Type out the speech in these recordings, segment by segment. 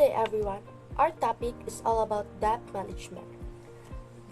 Today everyone, our topic is all about debt management.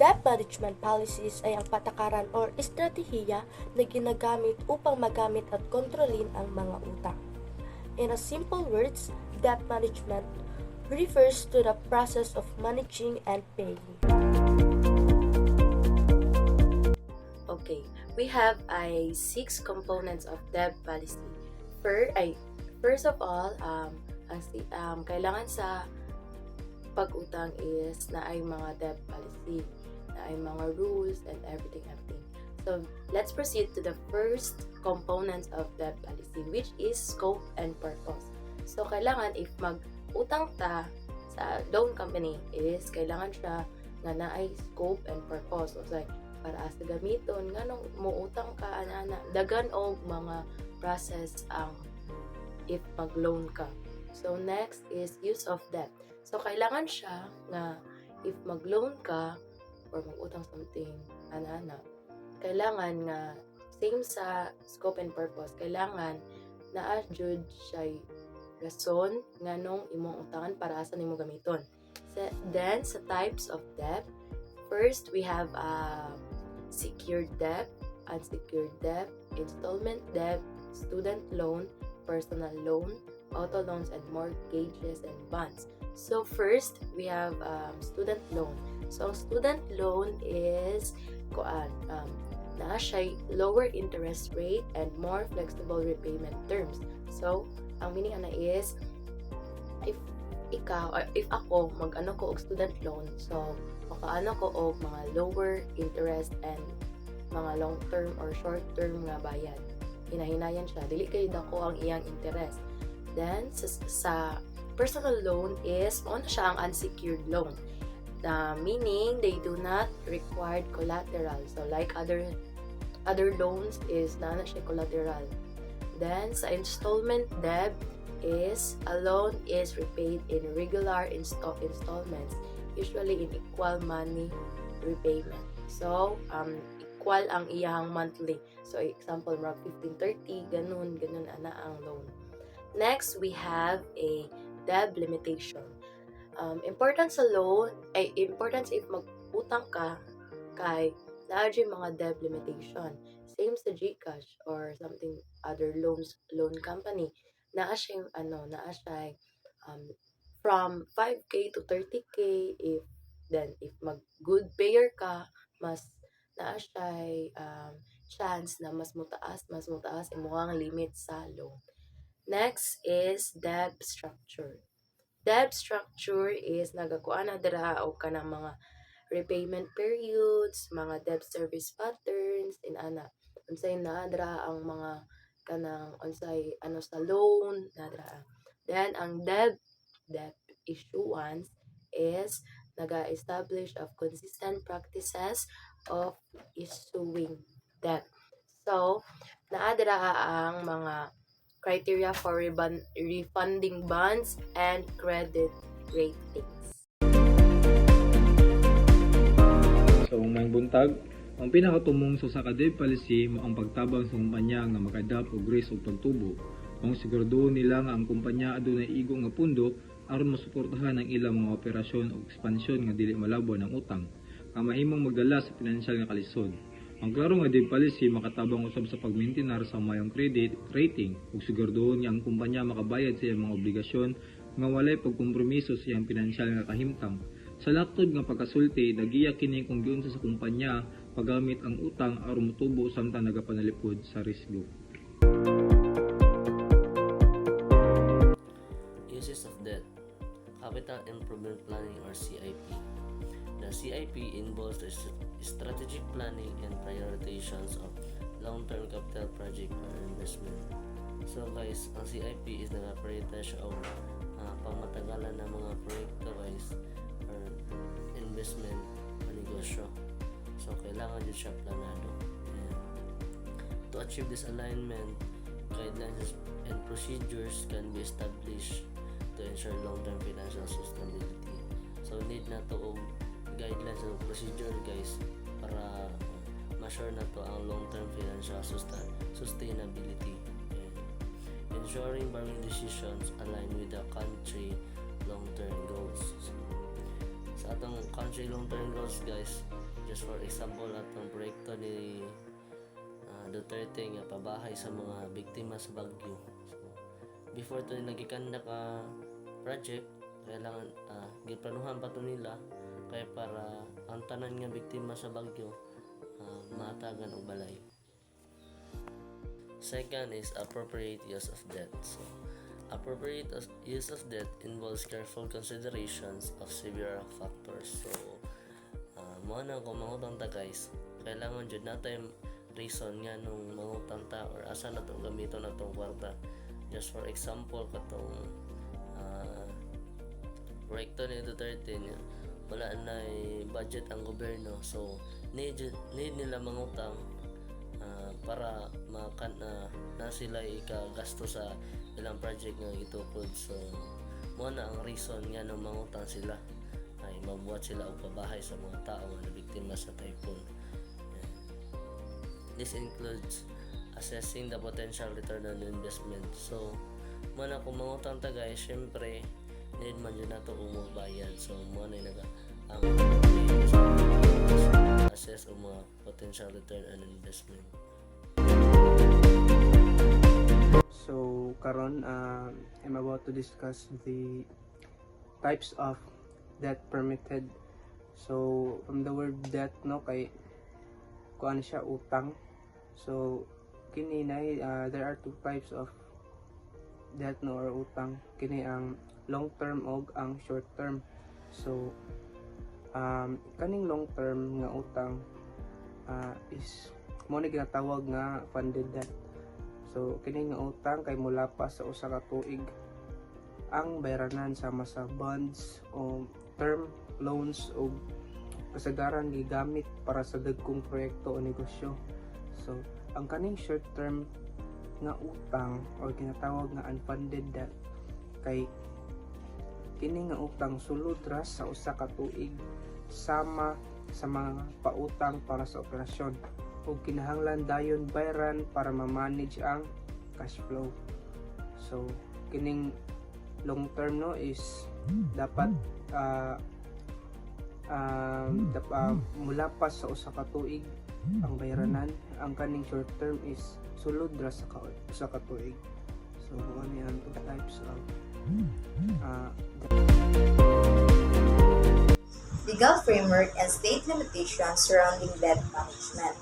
Debt management policies ay ang patakaran o estratehiya na ginagamit upang magamit at kontrolin ang mga utang. In a simple words, debt management refers to the process of managing and paying. Okay, we have 6 components of debt policy. First of all, kailangan sa pag-utang is na ay mga debt policy, na ay mga rules and everything. So, let's proceed to the first component of debt policy, which is scope and purpose. So, kailangan if mag-utang ta sa loan company is kailangan siya nga na ay scope and purpose. So, para sa gamiton nganong muutang ka ana dagan og mga process ang if mag-loan ka. So next is use of debt. So kailangan siya nga if mag-loan ka or mag-utang something ana kailangan nga same sa scope and purpose, kailangan naa jud siya rason nganong imong utangan para asa nimo gamiton. Then sa types of debt, first we have secured debt, unsecured debt, installment debt, student loan, personal loan, auto loans, and mortgages and bonds. So first, we have student loan. So student loan is naa siya lower interest rate and more flexible repayment terms. So ang meaning ana is if ako mag-ano ko og student loan, so makaano ko og mga lower interest and mga long term or short term nga bayad. Hinahinayan siya, dili kay dako ang iyang interest. Then sa personal loan is mao na siya ang unsecured loan. Meaning they do not require collateral. So like other loans is na siya collateral. Then sa installment debt is a loan is repaid in regular installments, usually in equal money repayment. So equal ang iyang monthly. So example, mga 15-30, ganun ana ang loan. Next, we have a debt limitation. Importance sa loan ay importance if mag-utang ka kay naa mga debt limitation. Same sa GCash or something other loan company. Naa siya from 5k to 30k if mag good payer ka, mas naa siya chance na mas mutaas imong limit sa loan. Next is debt structure. Debt structure is nagakuan na dira og kanang mga repayment periods, mga debt service patterns, unsay na dira ang mga kanang unsay sa loan na dira. Then ang debt issuance is naga-establish of consistent practices of issuing debt. So, naadra ang mga criteria for refunding bonds and credit ratings. So, may buntag, ang pinakatumong sa debt policy mao ang pagtabang sa kumpanya nga maka-adapt og risk ug pagtubo. Ang sigurado nila nga ang kumpanya adunay igong nga pundo aron masuportahan ang ilang mga operasyon o ekspansyon nga dili malabo ng utang, nga mahimong magdala sa pinansyal nga kalisod. Ang klaro nga debt policy makatabang usab sa pagmaintenar sa mayong credit rating ug siguraduhon nga ang kumpanya makabayad sa iyang mga obligasyon nga walay pagkompromiso sa iyang pinansyal nga kahimtang. Sa laktod nga pagkasulti, nagiya kini kung giunsa sa kumpanya paggamit ang utang aron motubo samtang nagapanalipod sa risgo. Uses of debt: Capital Improvement Planning or CIP. The CIP involves the strategic planning and prioritizations of long-term capital project or investment. So guys, ang CIP is nag-prioritize of pangmatagalan ng mga proyekto guys or investment o negosyo. So kailangan din siya planado. And to achieve this alignment, guidelines and procedures can be established to ensure long-term financial sustainability. So need na to guidelines and procedure guys para ma-sure na to ang long-term financial sustainability. Ensuring borrowing decisions align with the country long-term goals. So, sa atong country long-term goals guys, just for example atong proyekto ni Duterte nga pabahay sa mga biktima sa Bagyo. So, before to nagikanda ka project, kailangan giplanuhan pa to nila kay para ang tanan nga biktima sa Bagyo matagan og balay. Second is appropriate use of debt. So, appropriate use of debt involves careful considerations of several factors. So, mo na kung mangutang ta guys, kailangan jud natin reason nga nung mangutang ta or asa na to gamiton na tong kwarta. Just for example katong proyekto ni Duterte niya, wala na budget ang gobyerno, so need nila mangutang para na sila ikagasto sa ilang project nga gitukod. So mo na ang reason nga nung mangutang sila ay mabuhat sila og pabahay sa mga tao nga biktima sa typhoon. This includes assessing the potential return on investment. So, muna kung mangutang ta guys, syempre, need man yun na ito umagbayad. So, muna yung ang assess o mga potential return on investment. So, karon I'm about to discuss the types of debt permitted. So, from the word debt, no, kay kuan siya utang. So, kini na there are two types of debt no or utang. Kini ang long term og ang short term. So, kaning long term nga utang is mo ni ginatawag nga funded debt. So, kini nga utang kay mula pa sa usa ka tuig ang bayranan sama sa bonds o term loans o kasagaran gigamit para sa dagkong proyekto o negosyo. So, ang kaning short term nga utang o ginatawag nga unfunded debt kay kini nga utang sulod ra sa usa ka tuig sama sa mga pautang para sa operasyon ug kinahanglan dayon bayran para ma-manage ang cash flow. So, kining long term no is dapat mula pa sa usa ka tuig ang bayranan. Ang kaning short term is sulod ra sa katuig. So ano yan two types of legal framework and state limitations surrounding debt management.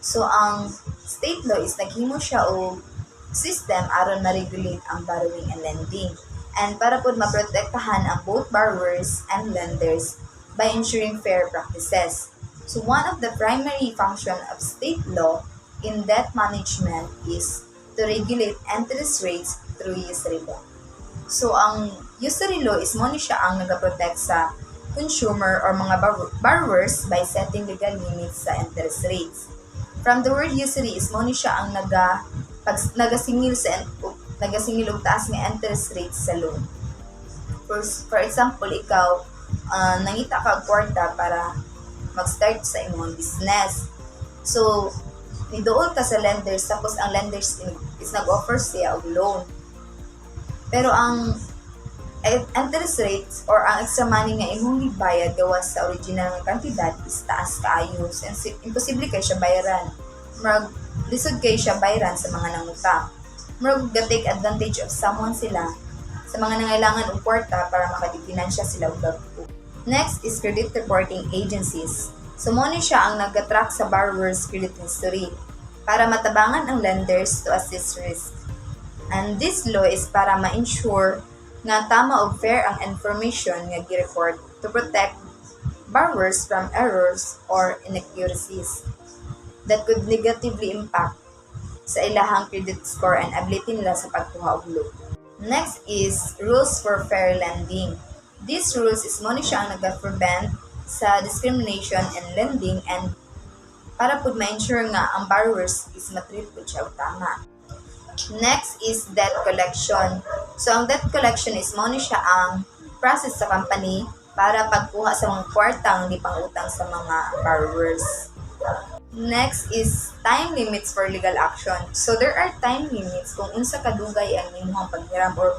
So ang state law is naghimo siya og system aron ma-regulate ang borrowing and lending and para pod maprotektahan ang both borrowers and lenders by ensuring fair practices. So one of the primary function of state law in debt management is to regulate interest rates through usury law. So ang usury law is mo ni siya ang nagaprotect sa consumer or mga borrowers by setting legal limits sa interest rates. From the word usury is mo ni siya ang nagasingil og taas nga interest rates sa loan. For example, ikaw nangita ka kwarta para mag-start sa imong business. So, nidool ka sa lenders, tapos ang lenders is nag-offer siya og loan. Pero ang interest rates or ang extra money nga imong gibayad gawas sa original nga kantidad is taas kaayo. Imposible kay siya bayaran. Murag lisod kay siya bayaran sa mga nangutang. Murag ga-take advantage of someone sila sa mga nangailangan og kwarta para makadipinansya sila og dagko. Next is credit reporting agencies. So, mo ni siya ang nag-track sa borrower's credit history para matabangan ang lenders to assess risk. And this law is para ma-ensure nga tama o fair ang information nga gi-report to protect borrowers from errors or inaccuracies that could negatively impact sa ilahang credit score and ability nila sa pagkuha og loan. Next is rules for fair lending. These rules is mo ni siya ang nag-prevent sa discrimination in lending and para po ma-ensure nga ang borrowers is matreat po siya tama. Next is debt collection. So, ang debt collection is mo ni siya ang process sa company para pagkuha sa mga kwartang di pangutang sa mga borrowers. Next is time limits for legal action. So, there are time limits kung unsa kadugay ang imong paghiram or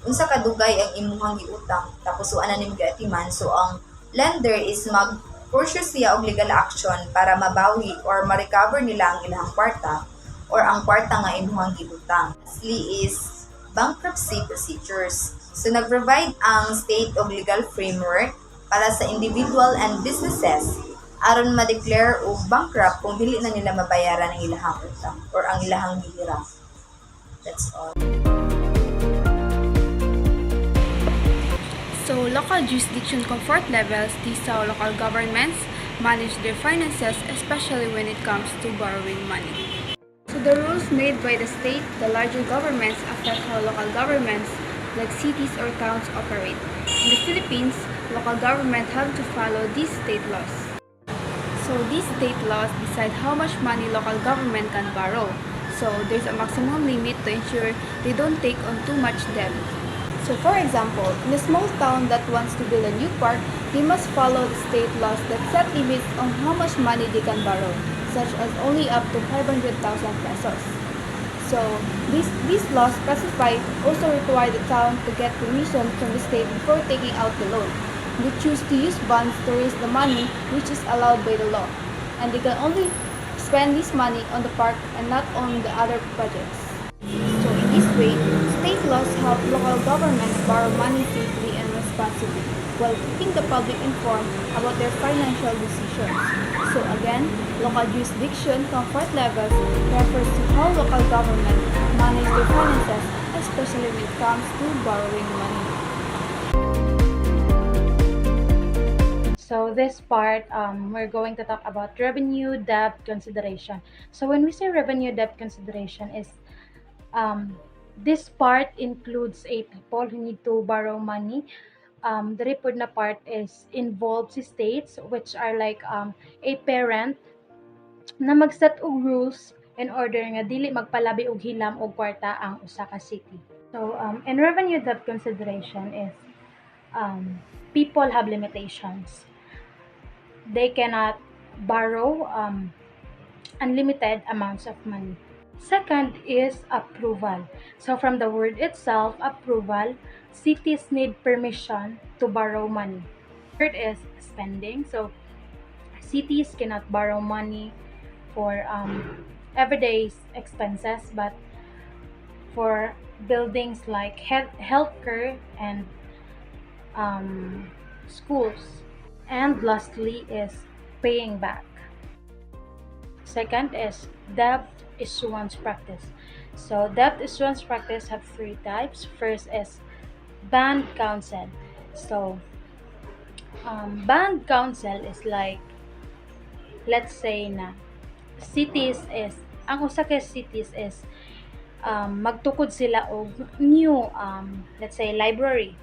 unsa kadugay ang imuhang giutang tapos wa na nimo giatiman, so ang lender is mag-pursue siya og legal action para mabawi or ma-recover nila ang ilang kwarta or ang kwarta nga imuhang giutang. Lastly is bankruptcy procedures. So nag-provide ang state og legal framework para sa individual and businesses aron ma-declare og bankrupt kung dili na nila mabayaran ang ilahang utang or ang ilahang gihira. That's all. So, local jurisdiction comfort levels, these how local governments manage their finances, especially when it comes to borrowing money. So, the rules made by the state, the larger governments affect how local governments, like cities or towns, operate. In the Philippines, local government have to follow these state laws. So, these state laws decide how much money local government can borrow. So, there's a maximum limit to ensure they don't take on too much debt. So for example, in a small town that wants to build a new park, they must follow the state laws that set limits on how much money they can borrow, such as only up to 500,000 pesos. So these laws specify also require the town to get permission from the state before taking out the loan. They choose to use bonds to raise the money which is allowed by the law, and they can only spend this money on the park and not on the other projects. So in this way, state laws help local governments borrow money safely and responsibly, while keeping the public informed about their financial decisions. So again, local jurisdiction comfort levels refers to how local governments manage their finances, especially when it comes to borrowing money. So this part, we're going to talk about revenue debt consideration. So when we say revenue debt consideration is this part includes a people who need to borrow money. The report na part is involves states which are like a parent na magset og rules in order nga dili magpalabi og hilam og kwarta ang usa ka city. So in revenue debt consideration is people have limitations. They cannot borrow unlimited amounts of money. Second is approval. So from the word itself, approval, cities need permission to borrow money. Third is spending. So cities cannot borrow money for everyday expenses, but for buildings like healthcare and schools. And lastly is paying back. Second is debt issuance practice. So debt issuance practice have three types. First is bond counsel. So bond counsel is like, let's say na cities is, ang usa ka cities is magtukod sila og new let's say library.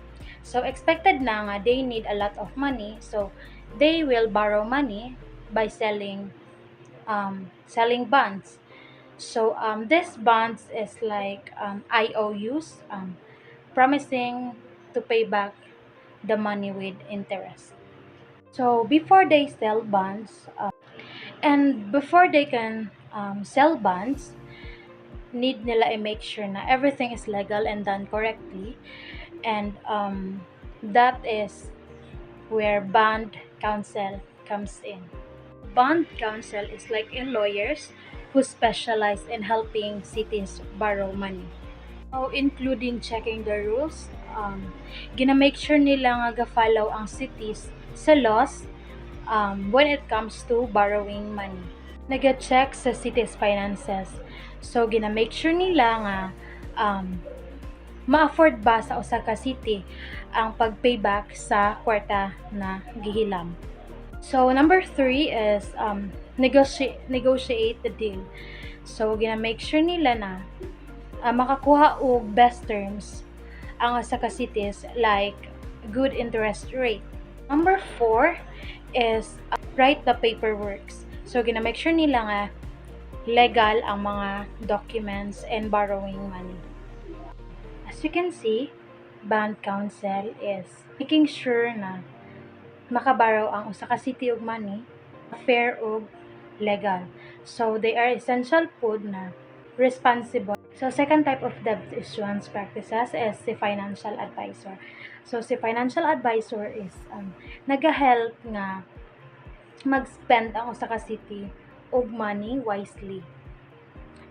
So expected na nga they need a lot of money, so they will borrow money by selling bonds. So this bonds is like IOUs, promising to pay back the money with interest. So before they sell bonds, and before they can sell bonds, need nila i-make sure na everything is legal and done correctly. And that is where bond counsel comes in. Bond counsel is like in lawyers who specialize in helping cities borrow money. So, including checking the rules, gina-make sure nila nga ga-follow ang cities sa laws when it comes to borrowing money. Nag-check sa cities finances. So, gina-make sure nila nga ma-afford ba sa usa ka city ang pag-payback sa kwarta na gihilam. So number 3 is negotiate the deal. So gina-make sure nila na makakuha og best terms ang usa ka cities, like good interest rate. Number 4 is write the paperwork. So gina-make sure nila nga legal ang mga documents and borrowing money. As you can see, bond counsel is making sure na makaborrow ang usa ka city og money fair og legal. So they are essential pod na responsible. So second type of debt issuance practices is si financial advisor. So si financial advisor is nagahelp nga mag-spend ang usa ka city og money wisely.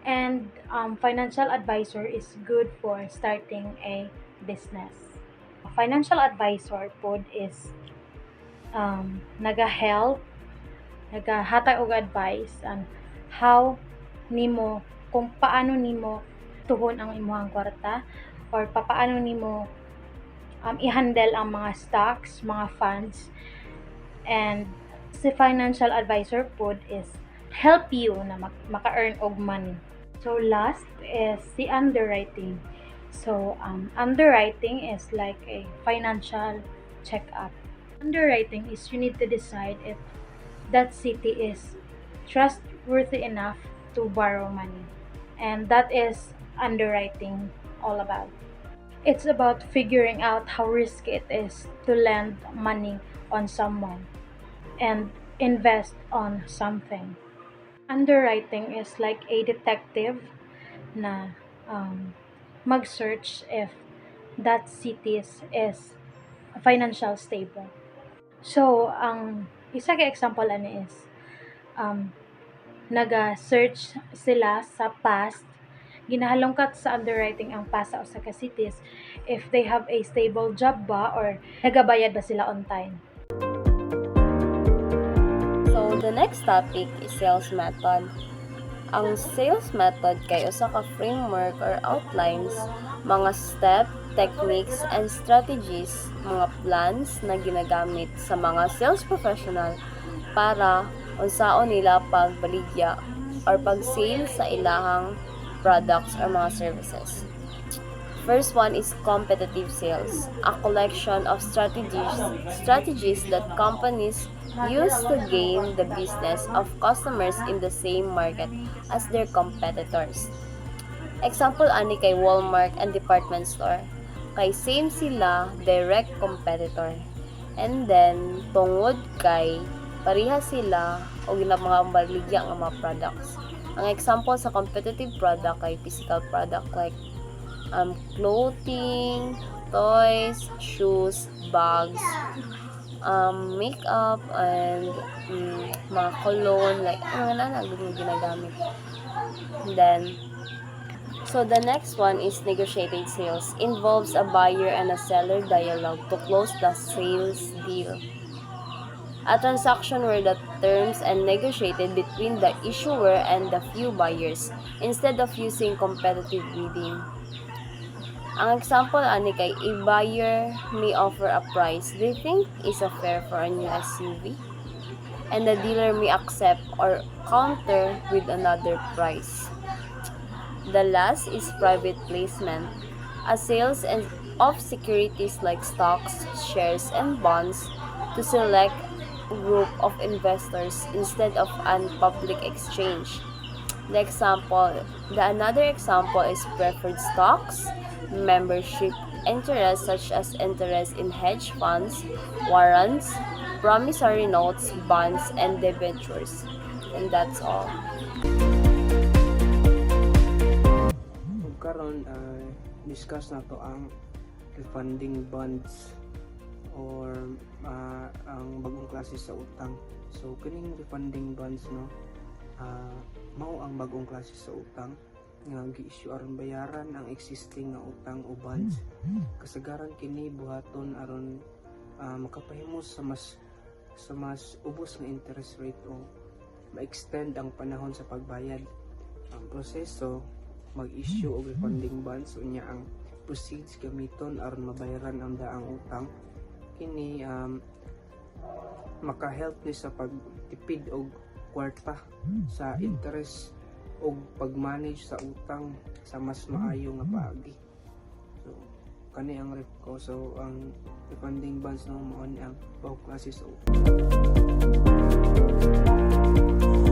And financial advisor is good for starting a business. A financial advisor pod is nagahelp, nagahatag og advice on how nimo, kung paano nimo tuhon ang imong kwarta, or paano nimo i-handle ang mga stocks, mga funds. And si financial advisor pod is help you na maka-earn og money. So last is the underwriting. So underwriting is like a financial checkup. Underwriting is you need to decide if that city is trustworthy enough to borrow money. And that is underwriting all about. It's about figuring out how risky it is to lend money on someone and invest on something. Underwriting is like a detective na mag-search if that city is financial stable. So, ang isa ka example ani is naga-search sila sa past, ginahalongkat sa underwriting ang past sa usa ka cities if they have a stable job ba or nagabayad ba sila on time. So, the next topic is sales method. Ang sales method kay usa ka framework or outlines, mga step, techniques, and strategies, mga plans na ginagamit sa mga sales professional para unsaon nila pagbaligya or pag-sale sa ilahang products or mga services. First one is competitive sales, a collection of strategies that companies use to gain the business of customers in the same market as their competitors. Example ani kay Walmart and department store. Kay same sila direct competitor. And then tungod kay pareha sila og mga baligya nga mga products. Ang example sa competitive product kay physical product like clothing, toys, shoes, bags, makeup, and mga cologne, like ginagamit. Then, so the next one is negotiated sales. Involves a buyer and a seller dialogue to close the sales deal. A transaction where the terms are negotiated between the issuer and the few buyers instead of using competitive bidding. Ang example ani kay a buyer may offer a price they think is a fair for a new SUV, and the dealer may accept or counter with another price. The last is private placement, a sales of securities like stocks, shares, and bonds to select a group of investors instead of an public exchange. Another example is preferred stocks, membership interest such as interest in hedge funds, warrants, promissory notes, bonds, and debentures. And that's all. Karon discuss na to ang refunding bonds or ang bagong klase sa utang. So kining refunding bonds no, mao ang bagong klase sa utang nga gi-issue aron bayaran ang existing nga utang o bonds. Kasagaran kini buhaton aron makapahimos sa mas ubos nga interest rate o ma-extend ang panahon sa pagbayad. Ang proseso mag-issue og refunding bonds unya ang proceeds gamiton aron mabayaran ang daang utang. Kini maka-help ni sa pagtipid og kwarta sa interest o pag-manage sa utang sa mas maayo nga paagi. So kani ang ref ko. So ang refunding bonds no mao ni ang bagong klase sa utang.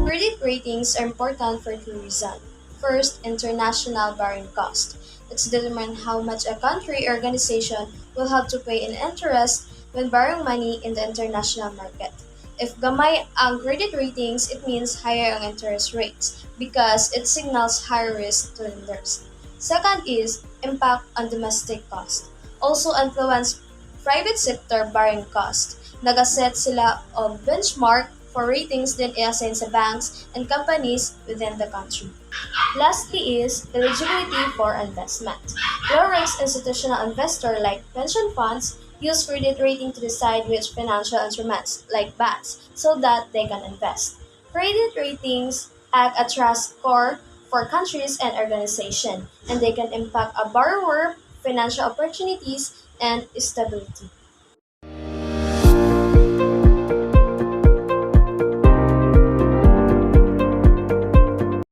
Credit ratings are important for two reasons. First, international borrowing cost. It's determine how much a country or organization will have to pay in interest when borrowing money in the international market. If gamay ang credit ratings, it means higher ang interest rates because it signals higher risk to lenders. Second is impact on domestic cost. Also influence private sector borrowing cost. Nagaset sila of benchmark for ratings din i-assign sa banks and companies within the country. Lastly is eligibility for investment. Low-risk institutional investor like pension funds use credit rating to decide which financial instruments, like bonds, so that they can invest. Credit ratings act as trust score for countries and organizations, and they can impact a borrower, financial opportunities, and stability.